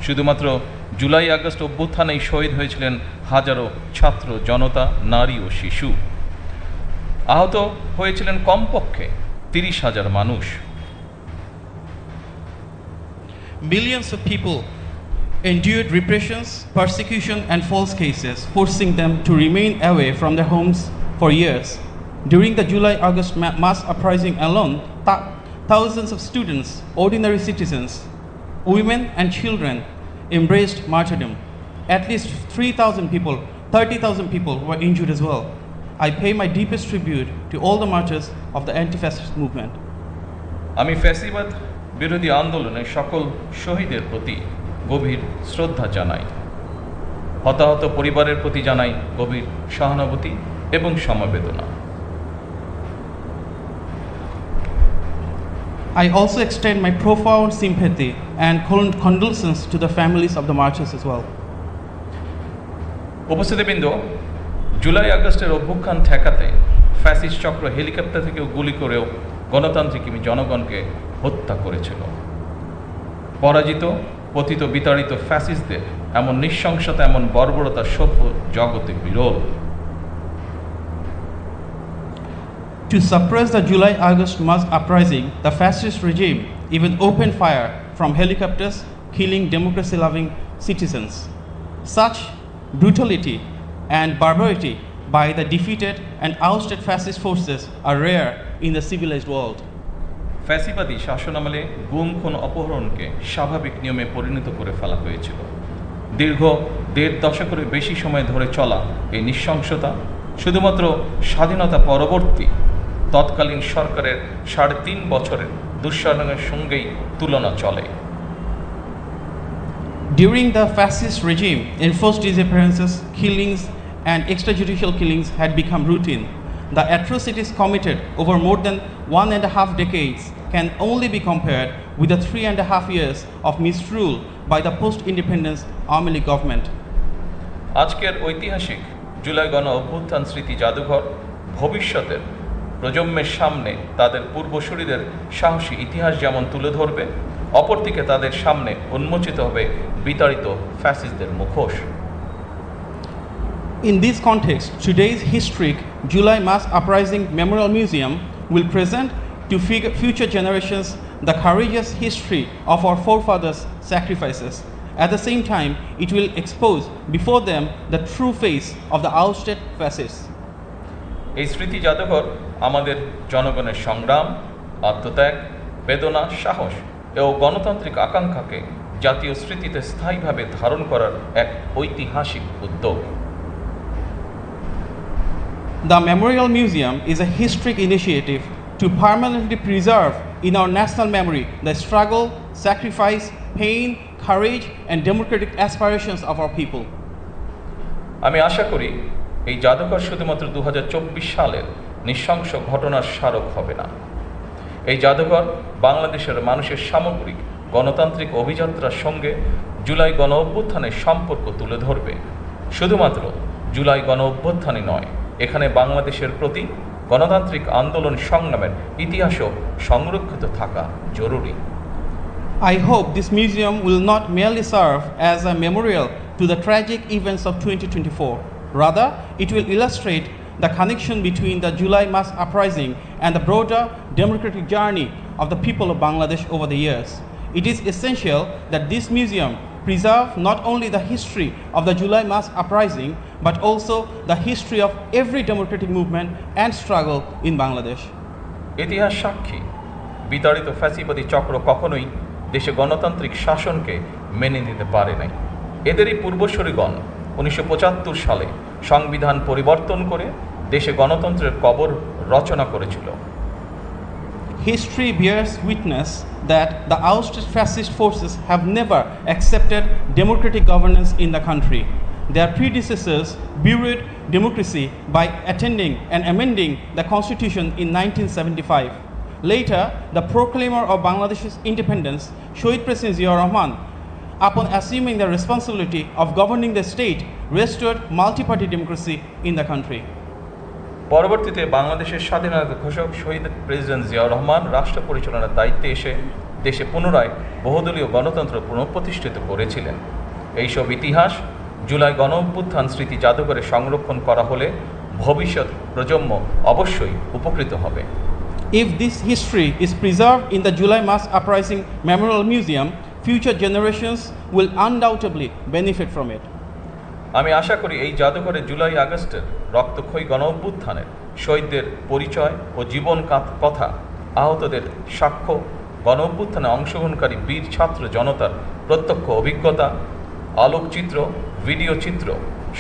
শুধুমাত্র July August অভ্যুত্থানেই শহীদ হয়েছিলেন হাজারো ছাত্র জনতা, নারী ও শিশু। আহত হয়েছিলেন কমপক্ষে 30,000 মানুষ। Millions of people endured repressions, persecution and false cases, forcing them to remain away from their homes for years. During the July-August mass uprising alone, thousands of students, ordinary citizens, women and children embraced martyrdom. At least 30,000 people were injured as well. I pay my deepest tribute to all the martyrs of the anti-fascist movement. আমি ফ্যাসিবাদ বিরোধী আন্দোলনের সকল শহীদের প্রতি গভীর শ্রদ্ধা জানাই। হতাহত পরিবারের প্রতি জানাই গভীর সহানুভূতি এবং সমবেদনা। I also extend my profound sympathy and condolences to the families of the martyrs as well. উপস্থিতিবৃন্দ, July আগস্টের অভ্যুত্থান ঠেকাতে ফ্যাসিস্ট চক্র হেলিকপ্টার থেকেও গুলি করেও গণতান্ত্রিক জনগণকে হত্যা করেছিল। পরাজিত, পতিত, বিতাড়িত ফ্যাসিস্টদের এমন নৃশংসতা, এমন বর্বরতা সভ্য জগতে বিরল। To suppress the July-August mass uprising, the fascist regime even opened fire from helicopters, killing democracy-loving citizens. Such brutality and barbarity by the defeated and ousted fascist forces are rare in the civilized world. ফ্যাসিবাদী শাসনামলে গুম, খুন, অপহরণকে স্বাভাবিক নিয়মে পরিণত করে ফেলা হয়েছিল। দীর্ঘ 1.5 দশকের বেশি সময় ধরে চলা এই নৃশংসতা শুধুমাত্র স্বাধীনতা পরবর্তী তৎকালীন সরকারের 3.5 বছরের দুঃশাসনের সঙ্গেই তুলনা চলে। During the fascist regime, enforced disappearances, killings and extrajudicial killings had become routine. The atrocities committed over more than 1.5 decades can only be compared with the 3.5 years of misrule by the post-independence Aওয়ামী League government. আজকের ঐতিহাসিক জুলাই গণ অভ্যুত্থান স্মৃতি জাদুঘর ভবিষ্যতের প্রজন্মের সামনে তাদের পূর্বসূরিদের সাহসী ইতিহাস যেমন তুলে ধরবে, অপরদিকে তাদের সামনে উন্মোচিত হবে বিতাড়িত ফ্যাসিস্টদের মুখোশ। In this context, today's historic July Mass Uprising Memorial Museum will present to future generations the courageous history of our forefathers' sacrifices. At the same time, it will expose before them the true face of the ousted fascists. এই স্মৃতি জাদুঘর আমাদের জনগণের সংগ্রাম, আত্মত্যাগ, বেদনা, সাহস এবং গণতান্ত্রিক আকাঙ্ক্ষাকে জাতীয় স্মৃতিতে স্থায়ীভাবে ধারণ করার এক ঐতিহাসিক উদ্যোগ। The Memorial Museum is a historic initiative to permanently preserve in our national memory the struggle, sacrifice, pain, courage and democratic aspirations of our people. আমি আশা করি এই জাদুঘর শুধুমাত্র 2024 সালের নৃশংস ঘটনার স্মারক হবে না। এই জাদুঘর বাংলাদেশের মানুষের সামগ্রিক গণতান্ত্রিক অভিযাত্রার সঙ্গে জুলাই গণ অভ্যুত্থানের সম্পর্ক তুলে ধরবে। শুধুমাত্র জুলাই গণ অভ্যুত্থানই নয়, এখানে বাংলাদেশের প্রতি গণতান্ত্রিক আন্দোলন সংগ্রামের ইতিহাসও সংরক্ষিত থাকা জরুরি। I hope this museum will not merely serve as a memorial to the tragic events of 2024. Rather, it will illustrate the connection between the July mass uprising and the broader democratic journey of the people of Bangladesh over the years. It is essential that this museum preserve not only the history of the July mass uprising, but also the history of every democratic movement and struggle in Bangladesh. ইতিহাস সাক্ষী, বিতাড়িত ফ্যাসিবাদী চক্র কখনোই দেশে গণতান্ত্রিক শাসনকে মেনে নিতে পারে নাই। এদেরই পূর্বসূরিগণ 1975 সালে সংবিধান পরিবর্তন করে দেশে গণতন্ত্রের কবর রচনা করেছিল। History bears witness that the ousted fascist forces have never accepted democratic governance in the country. Their predecessors buried democracy by attending and amending the constitution in 1975. Later, the proclaimer of Bangladesh's independence, Shohid President Ziaur Rahman, upon assuming the responsibility of governing the state, restored multi-party democracy in the country. পরবর্তীতে বাংলাদেশের স্বাধীনতা ঘোষক শহীদ president Ziaur Rahman রাষ্ট্র পরিচালনার দায়িত্বে এসে দেশে পুনরায় বহুদলীয় গণতন্ত্র পুনঃপ্রতিষ্ঠিত করেছিলেন। এইসব ইতিহাস জুলাই গণঅভ্যুত্থান স্মৃতি জাদুঘরে সংরক্ষণ করা হলে ভবিষ্যৎ প্রজন্ম অবশ্যই উপকৃত হবে। If this history is preserved in the July Mass Uprising Memorial Museum, future generations will undoubtedly benefit from it. আমি আশা করি এই জাদুঘরে জুলাই আগস্টের রক্তক্ষয়ী গণঅভ্যুত্থানের শহীদদের পরিচয় ও জীবন কথা, আহতদের সাক্ষ্য, গণঅভ্যুত্থানে অংশগ্রহণকারী বীর ছাত্র জনতার প্রত্যক্ষ অভিজ্ঞতা, আলোকচিত্র, ভিডিও চিত্র,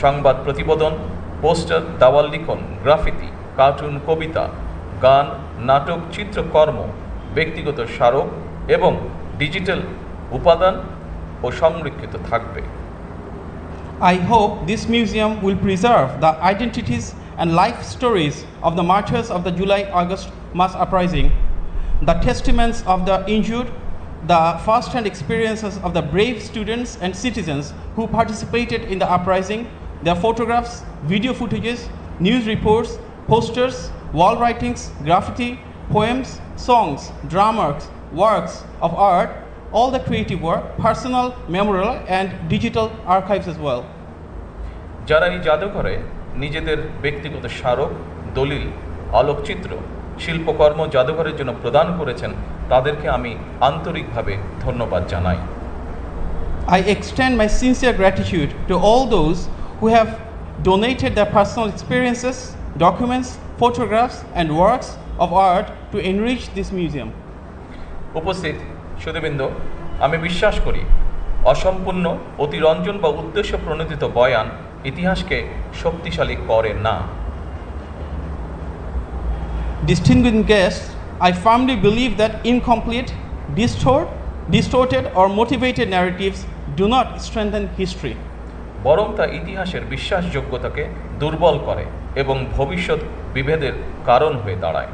সংবাদ প্রতিবেদন, পোস্টার, দাওয়াল লিখন, গ্রাফিতি, কার্টুন, কবিতা, গান, নাটক, চিত্রকর্ম, ব্যক্তিগত স্মারক এবং ডিজিটাল উপাদান ও সংরক্ষিত থাকবে। I hope this museum will preserve the identities and life stories of the martyrs of the July-August mass uprising, the testaments of the injured, the first-hand experiences of the brave students and citizens who participated in the uprising, their photographs, video footages, news reports, posters, wall writings, graffiti, poems, songs, dramas, works of art, all the creative work, personal, memorial and digital archives as well. যারা এই জাদুঘরে নিজেদের ব্যক্তিগত স্মারক, দলিল, আলোকচিত্র, শিল্পকর্ম জাদুঘরের জন্য প্রদান করেছেন তাদেরকে আমি আন্তরিকভাবে ধন্যবাদ জানাই। I extend my sincere gratitude to all those who have donated their personal experiences, documents, photographs and works of art to enrich this museum. উপস্থিত সুধীবৃন্দ, আমি বিশ্বাস করি অসম্পূর্ণ, অতিরঞ্জন বা উদ্দেশ্য প্রণোদিত বয়ান ইতিহাসকে শক্তিশালী করে না। Distinguished guests, I firmly believe that incomplete, distorted or motivated narratives do not strengthen history. বরং তা ইতিহাসের বিশ্বাসযোগ্যতাকে দুর্বল করে এবং ভবিষ্যৎ বিভেদের কারণ হয়ে দাঁড়ায়।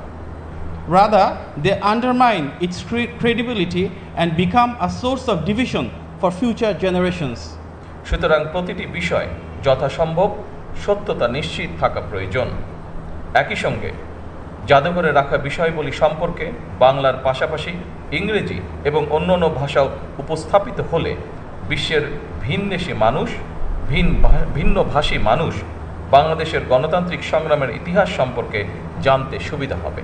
Rather, they undermine its credibility and become a source of division for future generations. সুতরাং প্রতিটি বিষয় যথাসম্ভব সত্যতা নিশ্চিত থাকা প্রয়োজন। একই সঙ্গে জাদুঘরে রাখা বিষয়বলী সম্পর্কে বাংলার পাশাপাশি ইংরেজি এবং অন্যান্য ভাষাও উপস্থাপিত হলে বিশ্বের ভিনদেশী মানুষ, ভিন্নভাষী মানুষ বাংলাদেশের গণতান্ত্রিক সংগ্রামের ইতিহাস সম্পর্কে জানতে সুবিধা হবে।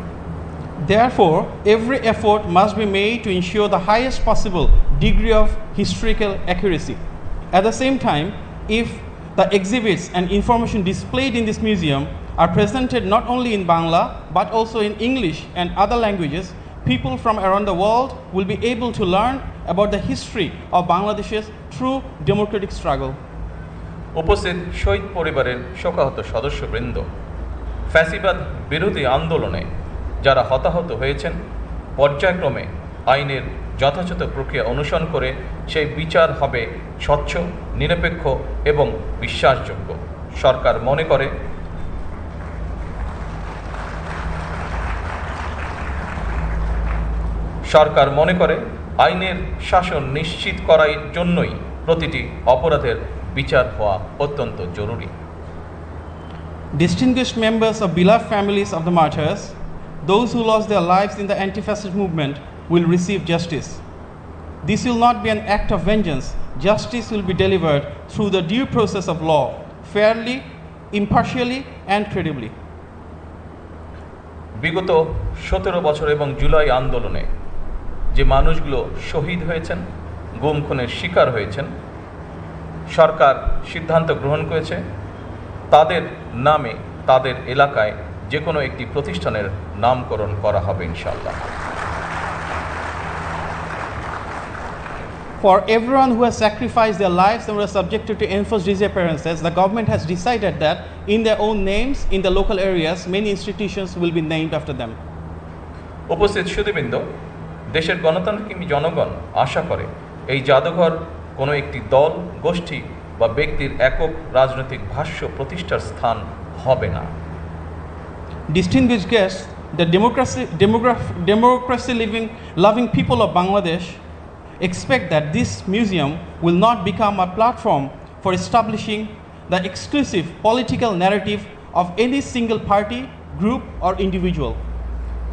Therefore, every effort must be made to ensure the highest possible degree of historical accuracy. At the same time, if the exhibits and information displayed in this museum are presented not only in Bangla but also in English and other languages, people from around the world will be able to learn about the history of Bangladesh's true democratic struggle. উপস্থিত শহীদ পরিবারের শোকাহত সদস্যবৃন্দ, ফ্যাসিবাদ বিরোধী আন্দোলনে যারা হতাহত হয়েছেন, পর্যায়ক্রমে আইনের যথাযথ প্রক্রিয়া অনুসরণ করে সেই বিচার হবে স্বচ্ছ, নিরপেক্ষ এবং বিশ্বাসযোগ্য। সরকার মনে করে আইনের শাসন নিশ্চিত করার জন্যই প্রতিটি অপরাধের বিচার হওয়া অত্যন্ত জরুরি। Distinguished members of beloved families of the martyrs, those who lost their lives in the anti-fascist movement will receive justice. This will not be an act of vengeance. Justice will be delivered through the due process of law, fairly, impartially and credibly. বিগত 17 বছর এবং জুলাই আন্দোলনে যে মানুষগুলো শহীদ হয়েছেন, গুম খুনের শিকার হয়েছেন, সরকার সিদ্ধান্ত গ্রহণ করেছে তাদের নামে তাদের এলাকায় যে কোনো একটি প্রতিষ্ঠানের নামকরণ করা হবে ইনশাআল্লাহ। For everyone who has sacrificed their lives and were subjected to enforced disappearances, the government has decided that in their own names, in the local areas, many institutions will be named after them. উপস্থিত সুধীবৃন্দ, দেশের গণতান্ত্রিক জনগণ আশা করে এই জাদুঘর কোনো একটি দল, গোষ্ঠী বা ব্যক্তির একক রাজনৈতিক ভাষ্য প্রতিষ্ঠার স্থান হবে না। Distinguished guests, the democracy-loving people of Bangladesh expect that this museum will not become a platform for establishing the exclusive political narrative of any single party, group or individual.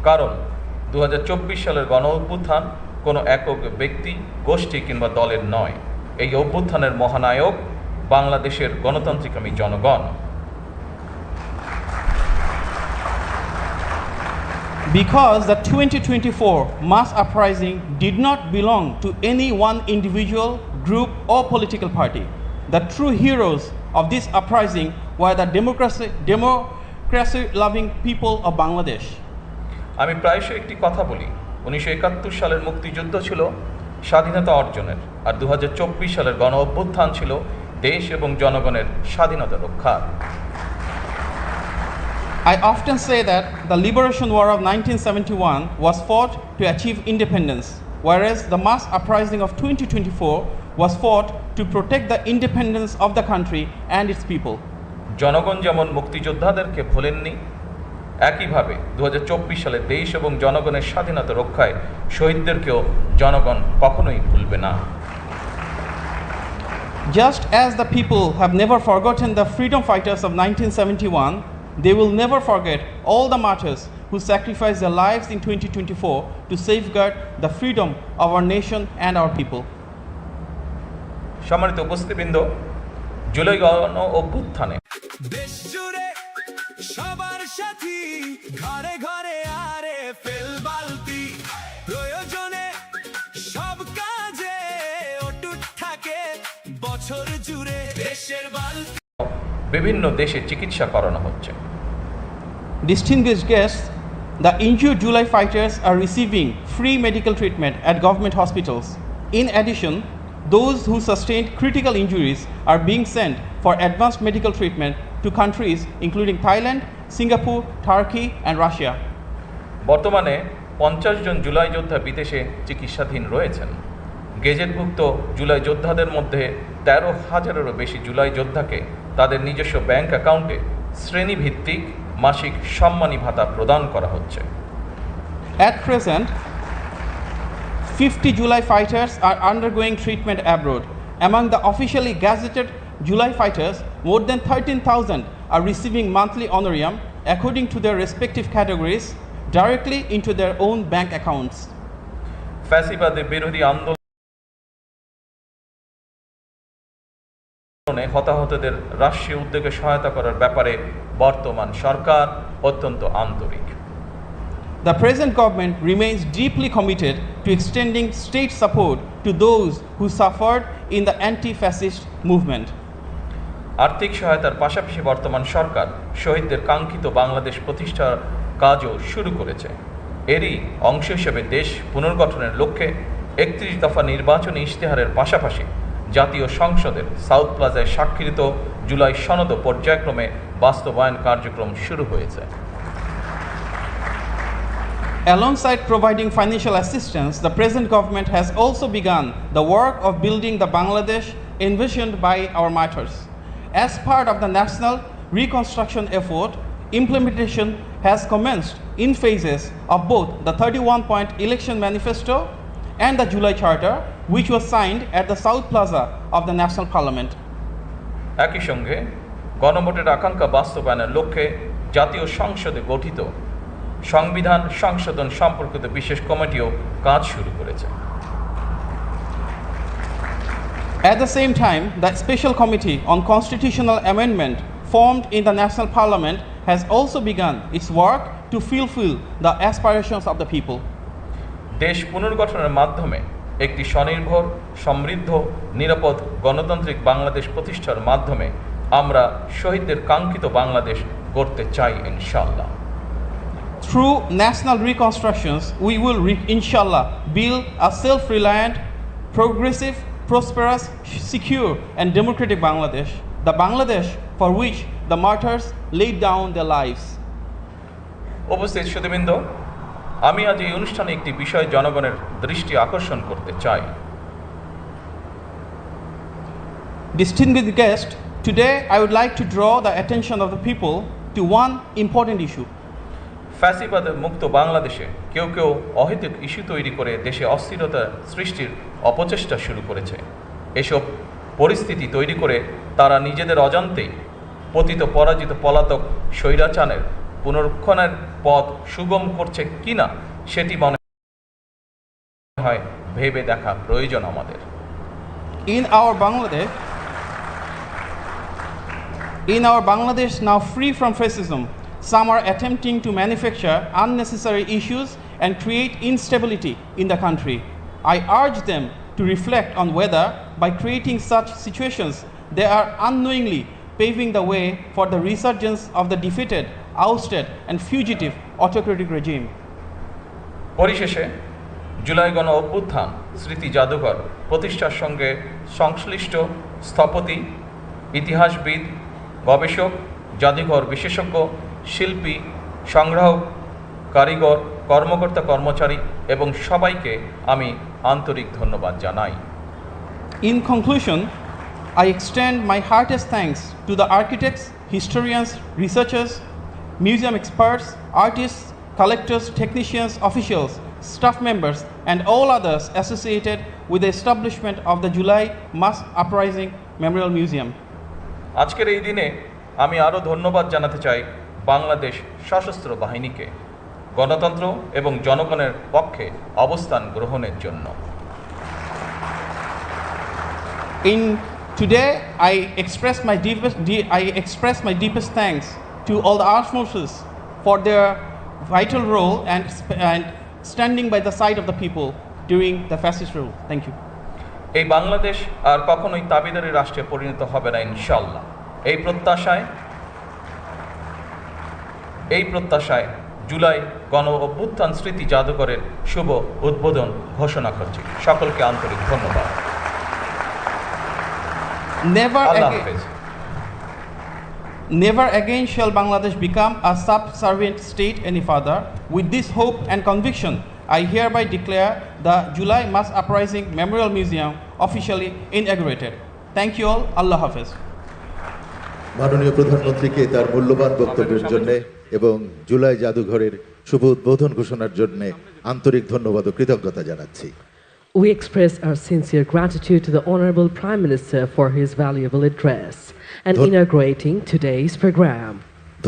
কারণ 2024 সালের গণঅভ্যুত্থান ও কোনো একক ব্যক্তি, গোষ্ঠী কিংবা দলের নয়। এই অভ্যুত্থানের মহানায়ক বাংলাদেশের গণতান্ত্রিকামী জনগণ। Because the 2024 mass uprising did not belong to any one individual, group or political party. The true heroes of this uprising were the democracy-loving people of Bangladesh. আমি প্রায়শই একটি কথা বলি, 1971 সালের মুক্তিযুদ্ধ ছিল স্বাধীনতা অর্জনের, আর 2024 সালের গণ অভ্যুত্থান ছিল দেশ এবং জনগণের স্বাধীনতা রক্ষার। I often say that the Liberation War of 1971 was fought to achieve independence, whereas the mass uprising of 2024 was fought to protect the independence of the country and its people. জনগণ যেমন মুক্তিযোদ্ধাদেরকে ভোলেননি, একইভাবে 2024 সালে দেশ এবং জনগণের স্বাধীনতা রক্ষায় শহীদদেরকেও জনগণ কখনোই ভুলবে না। Just as the people have never forgotten the freedom fighters of 1971, they will never forget all the martyrs who sacrificed their lives in 2024 to safeguard the freedom of our nation and our people. সম্মানিত উপস্থিতবৃন্দ, জুলাই গণ অভ্যুত্থানে দেশ জুড়ে সবার সাথী, ঘরে ঘরে আরে fail বালতি, প্রয়োজনে সব কাজে অটুট থাকে বছর জুড়ে দেশের বালতি। বিভিন্ন দেশে চিকিৎসা করানো হচ্ছে। Distinguished guests, the injured July fighters are receiving free medical treatment at government hospitals. In addition, those who sustained critical injuries are being sent for advanced medical treatment to countries including Thailand, Singapore, Turkey and Russia. বর্তমানে 50 জন জুলাই যোদ্ধা বিদেশে চিকিৎসাধীন রয়েছেন। গেজেটভুক্ত জুলাই যোদ্ধাদের মধ্যে 13,000-এরও বেশি জুলাই যোদ্ধাকে তাদের নিজস্ব ব্যাংক অ্যাকাউন্টে শ্রেণীভিত্তিক মাসিক সম্মানী ভাতা প্রদান করা হচ্ছে। At present, 50 July fighters are undergoing treatment abroad. Among the officially gazetted July fighters, more than 13,000 are receiving monthly honorarium according to their respective categories directly into their own bank accounts. ফ্যাসিবাদের বিরোধী আন্দোলনে হতাহতদের রাষ্ট্রীয় উদ্যোগে সহায়তা করার ব্যাপারে বর্তমান সরকার অত্যন্ত আন্তরিক। The present government remains deeply committed to extending state support to those who suffered in the anti-fascist movement. আর্থিক সহায়তার পাশাপাশি বর্তমান সরকার শহীদদের কাঙ্ক্ষিত বাংলাদেশ প্রতিষ্ঠার কাজও শুরু করেছে। এরই অংশ হিসেবে দেশ পুনর্গঠনের লক্ষ্যে 31 দফা নির্বাচনী ইশতেহারের পাশাপাশি জাতীয় সংসদের সাউথ প্লাজায় স্বাক্ষরিত জুলাই সনদ পর্যায়ক্রমে বাস্তবায়ন কার্যক্রম শুরু হয়েছে। Alongside providing financial assistance, the present government has also begun the work of building the Bangladesh envisioned by our martyrs. As part of the national reconstruction effort, implementation has commenced in phases of both the 31-point election manifesto and the July Charter, which was signed at the South Plaza of the National Parliament. একই সঙ্গে গণভোটের আকাঙ্ক্ষা বাস্তবায়নের লক্ষ্যে জাতীয় সংসদে গঠিত সংবিধান সংশোধন সম্পর্কিত বিশেষ কমিটিও কাজ শুরু করেছে। At the same time, the Special Committee on Constitutional Amendment formed in the National Parliament has also begun its work to fulfill the aspirations of the people. দেশ পুনর্গঠনের মাধ্যমে একটি স্বনির্ভর, সমৃদ্ধ, নিরাপদ গণতান্ত্রিক বাংলাদেশ প্রতিষ্ঠার মাধ্যমে আমরা শহীদদের কাঙ্ক্ষিত বাংলাদেশ গড়তে চাই ইনশাআল্লাহ। Through national reconstructions, we will inshallah build a self-reliant, progressive, prosperous, secure and democratic Bangladesh, the Bangladesh for which the martyrs laid down their lives. উপস্থিত সুধীবৃন্দ, আমি আজ এই অনুষ্ঠানে একটি বিষয় জনগণের দৃষ্টি আকর্ষণ করতে চাই। Distinguished guests, today I would like to draw the attention of the people to one important issue. ফ্যাসিবাদের মুক্ত বাংলাদেশে কেউ কেউ অহেতুক ইস্যু তৈরি করে দেশে অস্থিরতা সৃষ্টির অপচেষ্টা শুরু করেছে। এসব পরিস্থিতি তৈরি করে তারা নিজেদের অজান্তেই পতিত পরাজিত পলাতক স্বৈরাচারের পুনরুত্থানের পথ সুগম করছে কিনা সেটি মনে হয় ভেবে দেখা প্রয়োজন আমাদের। In our Bangladesh now free from fascism, some are attempting to manufacture unnecessary issues and create instability in the country. I urge them to reflect on whether, by creating such situations, they are unknowingly paving the way for the resurgence of the defeated, ousted, and fugitive autocratic regime. পরিশেষে জুলাই গণ অভ্যুত্থান স্মৃতি জাদুঘর প্রতিষ্ঠার সঙ্গে সংশ্লিষ্ট স্থপতি, ইতিহাসবিদ, গবেষক, জাদুঘর বিশেষজ্ঞ, শিল্পী, সংগ্রাহক, কারিগর, কর্মকর্তা, কর্মচারী এবং সবাইকে আমি আন্তরিক ধন্যবাদ জানাই। In conclusion, I extend my heartiest thanks to the architects, historians, researchers, museum experts, artists, collectors, technicians, officials, staff members, and all others associated with the establishment of the July Mass Uprising Memorial Museum. আজকের এই দিনে আমি আরও ধন্যবাদ জানাতে চাই বাংলাদেশ সশস্ত্র বাহিনীকে গণতন্ত্র এবং জনগণের পক্ষে অবস্থান গ্রহণের জন্য। Today, I express my deepest thanks to all the armed forces for their vital role and standing by the side of the people during the fascist rule. Thank you. এই বাংলাদেশ আর কখনোই তাবিদারি রাষ্ট্রে পরিণত হবে না ইনশাআল্লাহ। এই প্রত্যাশায় জুলাই গণ অভ্যুত্থান স্মৃতি জাদুঘরের শুভ উদ্বোধন ঘোষণা করছি। সকলকে আন্তরিক ধন্যবাদ। Never again shall Bangladesh become a subservient state any further. With this hope and conviction, I hereby declare the July Mass Uprising Memorial Museum officially inaugurated. Thank you all. Allah Hafiz. মাননীয় প্রধানমন্ত্রীকে তার মূল্যবান বক্তব্যের জন্য এবং জুলাই জাদুঘরের শুভ উদ্বোধন ঘোষণার জন্য আন্তরিক ধন্যবাদ ও কৃতজ্ঞতা জানাচ্ছি। We express our sincere gratitude to the Honorable Prime Minister for his valuable address and inaugurating today's program.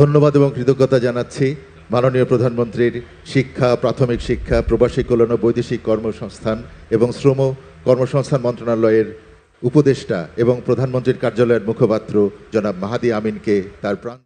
ধন্যবাদ এবং কৃতজ্ঞতা জানাচ্ছি মাননীয় প্রধানমন্ত্রীর শিক্ষা, প্রাথমিক শিক্ষা, প্রবাসী কল্যাণ ও বৈদেশিক কর্মসংস্থান এবং শ্রম কর্মসংস্থান মন্ত্রণালয়ের উপদেষ্টা এবং প্রধানমন্ত্রীর কার্যালয়ের মুখপাত্র জনাব মাহাদি আমিনকে তার প্রাণ